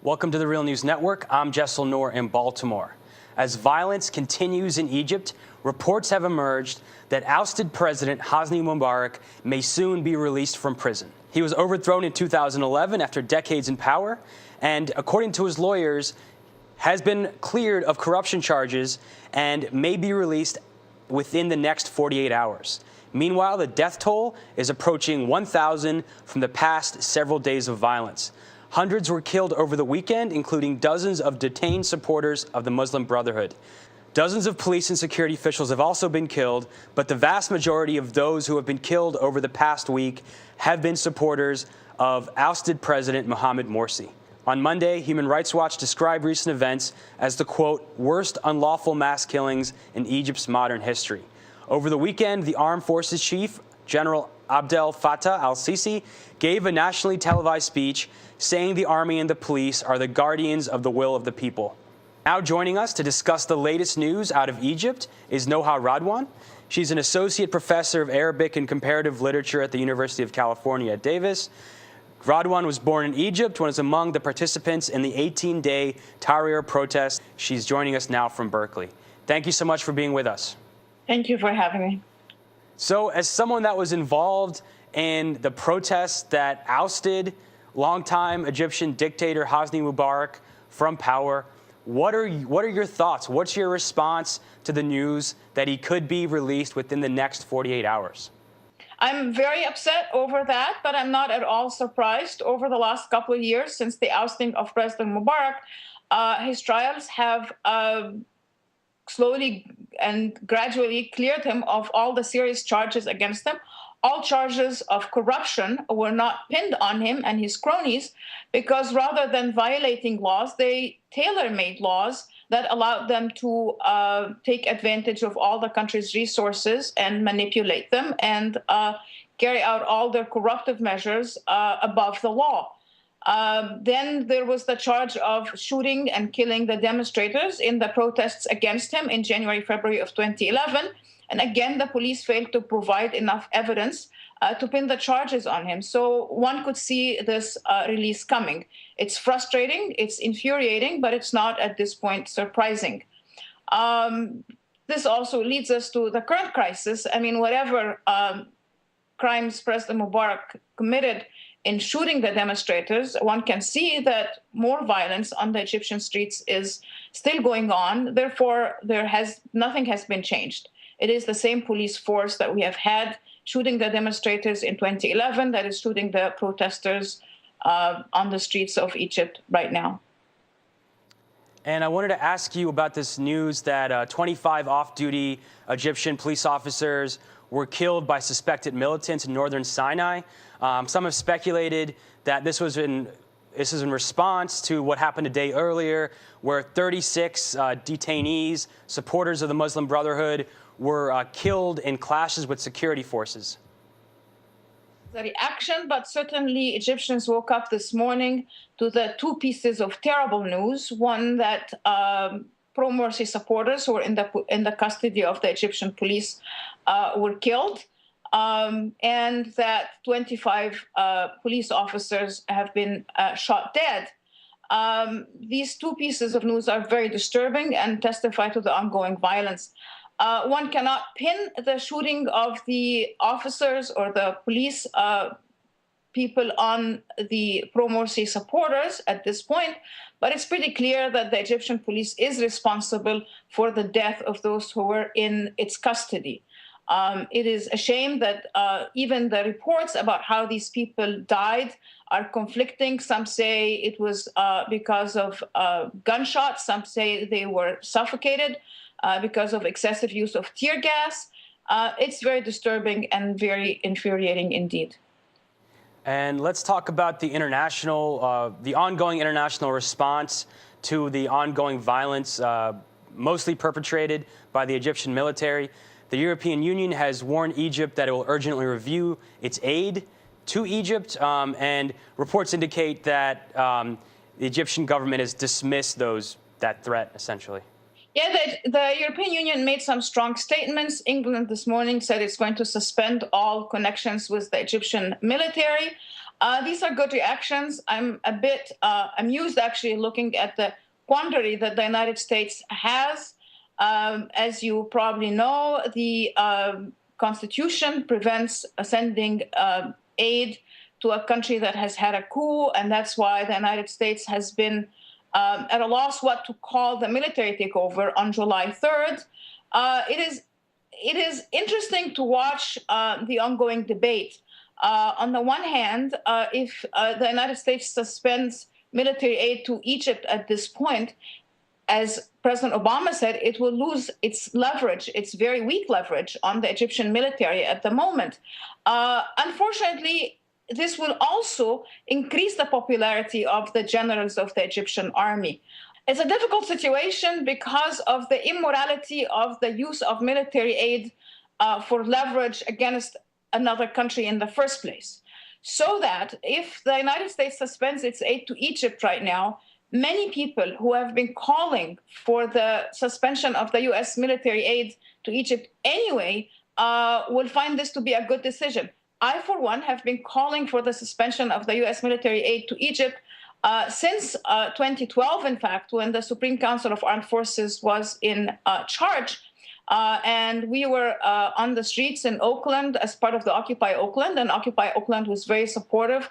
Welcome to the Real News Network. I'm Jessel Noor in Baltimore. As violence continues in Egypt, reports have emerged that ousted President Hosni Mubarak may soon be released from prison. He was overthrown in 2011 after decades in power, and according to his lawyers, has been cleared of corruption charges and may be released within the next 48 hours. Meanwhile, the death toll is approaching 1,000 from the past several days of violence. Hundreds were killed over the weekend, including dozens of detained supporters of the Muslim Brotherhood. Dozens of police and security officials have also been killed, but the vast majority of those who have been killed over the past week have been supporters of ousted President Mohamed Morsi. On Monday, Human Rights Watch described recent events as the, quote, worst unlawful mass killings in Egypt's modern history. Over the weekend, the Armed Forces Chief, General Abdel Fattah al-Sisi, gave a nationally televised speech saying the army and the police are the guardians of the will of the people. Now joining us to discuss the latest news out of Egypt is Noha Radwan. She's an associate professor of Arabic and comparative literature at the University of California at Davis. Radwan was born in Egypt and was among the participants in the 18-day Tahrir protest. She's joining us now from Berkeley. Thank you so much for being with us. Thank you for having me. So as someone that was involved in the protests that ousted longtime Egyptian dictator Hosni Mubarak from power, what are your thoughts? What's your response to the news that he could be released within the next 48 hours? I'm very upset over that, but I'm not at all surprised. Over the last couple of years, since the ousting of President Mubarak, his trials have slowly and gradually cleared him of all the serious charges against him. All charges of corruption were not pinned on him and his cronies because rather than violating laws, they tailor-made laws that allowed them to take advantage of all the country's resources and manipulate them and carry out all their corruptive measures above the law. Then there was the charge of shooting and killing the demonstrators in the protests against him in January, February of 2011. And again, the police failed to provide enough evidence to pin the charges on him. So one could see this release coming. It's frustrating, it's infuriating, but it's not at this point surprising. This also leads us to the current crisis. I mean, whatever crimes President Mubarak committed in shooting the demonstrators, one can see that more violence on the Egyptian streets is still going on. Therefore, nothing has been changed. It is the same police force that we have had shooting the demonstrators in 2011 that is shooting the protesters on the streets of Egypt right now. And I wanted to ask you about this news that 25 off-duty Egyptian police officers were killed by suspected militants in northern Sinai. Some have speculated that this is in response to what happened a day earlier, where 36 detainees, supporters of the Muslim Brotherhood, were killed in clashes with security forces. The reaction, but certainly Egyptians woke up this morning to the two pieces of terrible news. One, that pro-Morsi supporters who were in the custody of the Egyptian police were killed, and that 25 police officers have been shot dead. These two pieces of news are very disturbing and testify to the ongoing violence. One cannot pin the shooting of the officers or the police people on the pro-Morsi supporters at this point, but it's pretty clear that the Egyptian police is responsible for the death of those who were in its custody. It is a shame that even the reports about how these people died are conflicting. Some say it was because of gunshots. Some say they were suffocated because of excessive use of tear gas. It's very disturbing and very infuriating indeed. And let's talk about the ongoing international response to the ongoing violence, mostly perpetrated by the Egyptian military. The European Union has warned Egypt that it will urgently review its aid to Egypt, and reports indicate that the Egyptian government has dismissed that threat, essentially. Yeah, the European Union made some strong statements. England this morning said it's going to suspend all connections with the Egyptian military. These are good reactions. I'm a bit amused, actually, looking at the quandary that the United States has. As you probably know, the Constitution prevents sending aid to a country that has had a coup, and that's why the United States has been at a loss what to call the military takeover on July 3rd. It is interesting to watch the ongoing debate. On the one hand, if the United States suspends military aid to Egypt at this point, as President Obama said, it will lose its leverage, its very weak leverage on the Egyptian military at the moment. Unfortunately, this will also increase the popularity of the generals of the Egyptian army. It's a difficult situation because of the immorality of the use of military aid for leverage against another country in the first place. So that if the United States suspends its aid to Egypt right now, many people who have been calling for the suspension of the U.S. military aid to Egypt anyway will find this to be a good decision. I, for one, have been calling for the suspension of the U.S. military aid to Egypt since 2012, in fact, when the Supreme Council of Armed Forces was in charge. And we were on the streets in Oakland as part of the Occupy Oakland, and Occupy Oakland was very supportive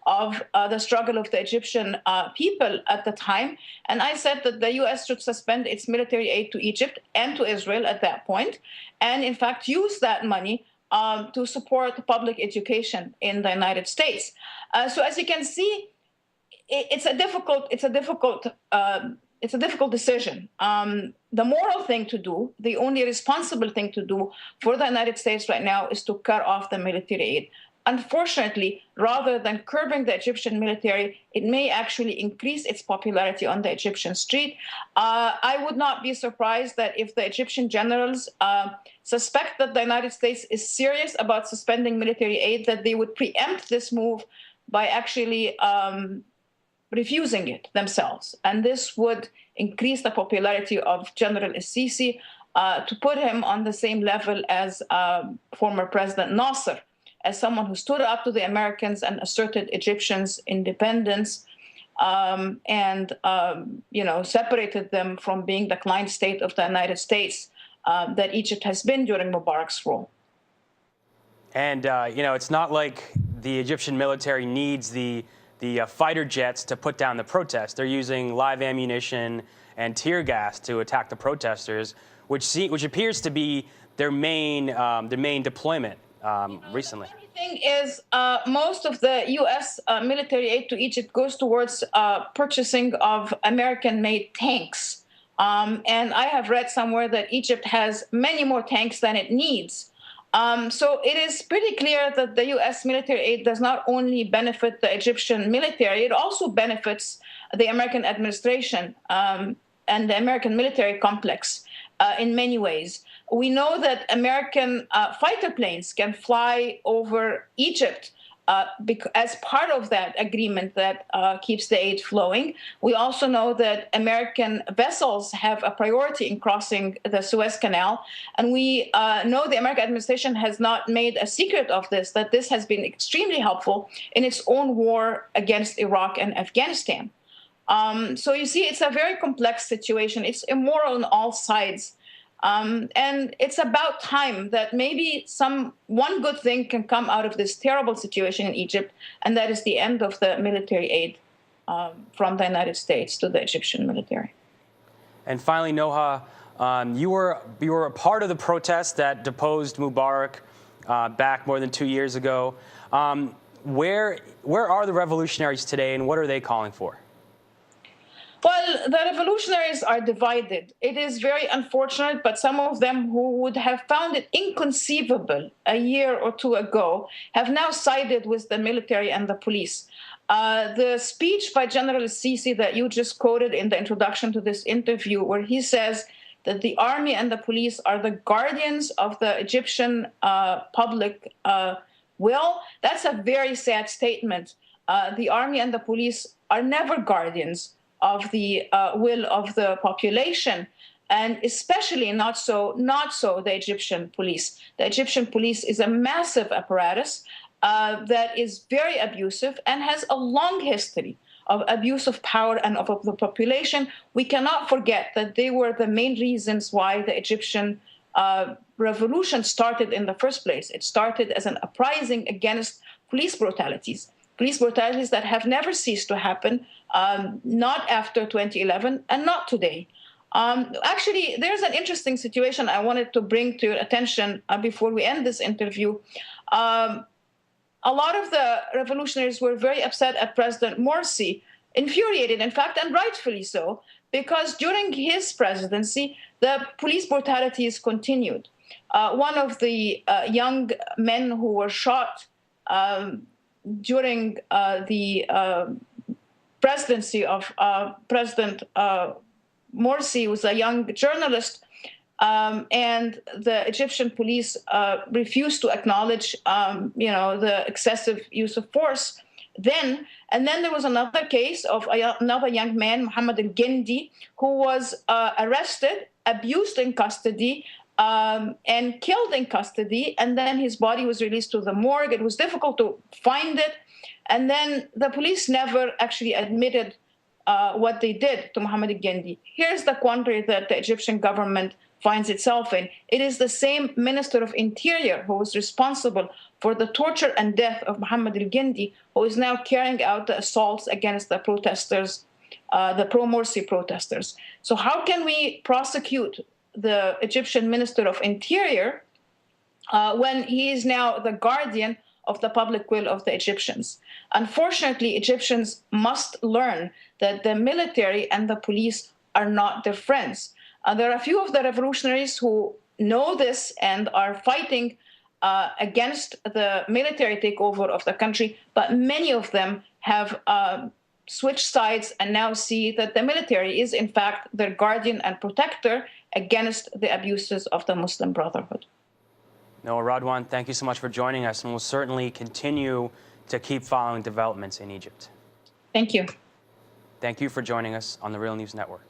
of the struggle of the Egyptian people at the time. And I said that the U.S. should suspend its military aid to Egypt and to Israel at that point, and in fact use that money to support public education in the United States. So as you can see, it's a difficult decision. The moral thing to do, the only responsible thing to do for the United States right now is to cut off the military aid. Unfortunately, rather than curbing the Egyptian military, it may actually increase its popularity on the Egyptian street. I would not be surprised that if the Egyptian generals suspect that the United States is serious about suspending military aid, that they would preempt this move by actually refusing it themselves. And this would increase the popularity of General al-Sisi to put him on the same level as former President Nasser, as someone who stood up to the Americans and asserted Egyptians' independence and separated them from being the client state of the United States that Egypt has been during Mubarak's rule. And, it's not like the Egyptian military needs the fighter jets to put down the protests. They're using live ammunition and tear gas to attack the protesters, which appears to be their main deployment recently. The funny thing is, most of the U.S. Military aid to Egypt goes towards purchasing of American-made tanks. And I have read somewhere that Egypt has many more tanks than it needs. So it is pretty clear that the U.S. military aid does not only benefit the Egyptian military, it also benefits the American administration and the American military complex in many ways. We know that American fighter planes can fly over Egypt as part of that agreement that keeps the aid flowing. We also know that American vessels have a priority in crossing the Suez Canal. And we know the American administration has not made a secret of this, that this has been extremely helpful in its own war against Iraq and Afghanistan. So you see, it's a very complex situation. It's immoral on all sides. And it's about time that maybe one good thing can come out of this terrible situation in Egypt, and that is the end of the military aid from the United States to the Egyptian military. And finally, Noha, you were a part of the protest that deposed Mubarak back more than 2 years ago. Where are the revolutionaries today, and what are they calling for? Well, the revolutionaries are divided. It is very unfortunate, but some of them who would have found it inconceivable a year or two ago have now sided with the military and the police. The speech by General al-Sisi that you just quoted in the introduction to this interview, where he says that the army and the police are the guardians of the Egyptian public will, that's a very sad statement. The army and the police are never guardians of the will of the population, and especially not so the Egyptian police. The Egyptian police is a massive apparatus. that is very abusive and has a long history of abuse of power and of the population. We cannot forget that they were the main reasons why the Egyptian revolution started in the first place. It started as an uprising against police brutalities that have never ceased to happen, not after 2011 and not today. Actually, there's an interesting situation I wanted to bring to your attention before we end this interview. A lot of the revolutionaries were very upset at President Morsi, infuriated, in fact, and rightfully so, because during his presidency, the police brutalities continued. One of the young men who were shot during the presidency of President Morsi was a young journalist, and the Egyptian police refused to acknowledge, the excessive use of force then. And then there was another case of another young man, Mohammed al-Gindi, who was arrested, abused in custody, and killed in custody. And then his body was released to the morgue. It was difficult to find it. And then the police never actually admitted what they did to Mohammed al-Gindi. Here's the quandary that the Egyptian government finds itself in. It is the same Minister of Interior who was responsible for the torture and death of Mohammed al-Gindi, who is now carrying out the assaults against the protesters, the pro-Morsi protesters. So how can we prosecute the Egyptian Minister of Interior when he is now the guardian of the public will of the Egyptians? Unfortunately, Egyptians must learn that the military and the police are not their friends. There are a few of the revolutionaries who know this and are fighting against the military takeover of the country, but many of them have switched sides and now see that the military is, in fact, their guardian and protector against the abuses of the Muslim Brotherhood. Noa Radwan, thank you so much for joining us, and we'll certainly continue to keep following developments in Egypt. Thank you. Thank you for joining us on the Real News Network.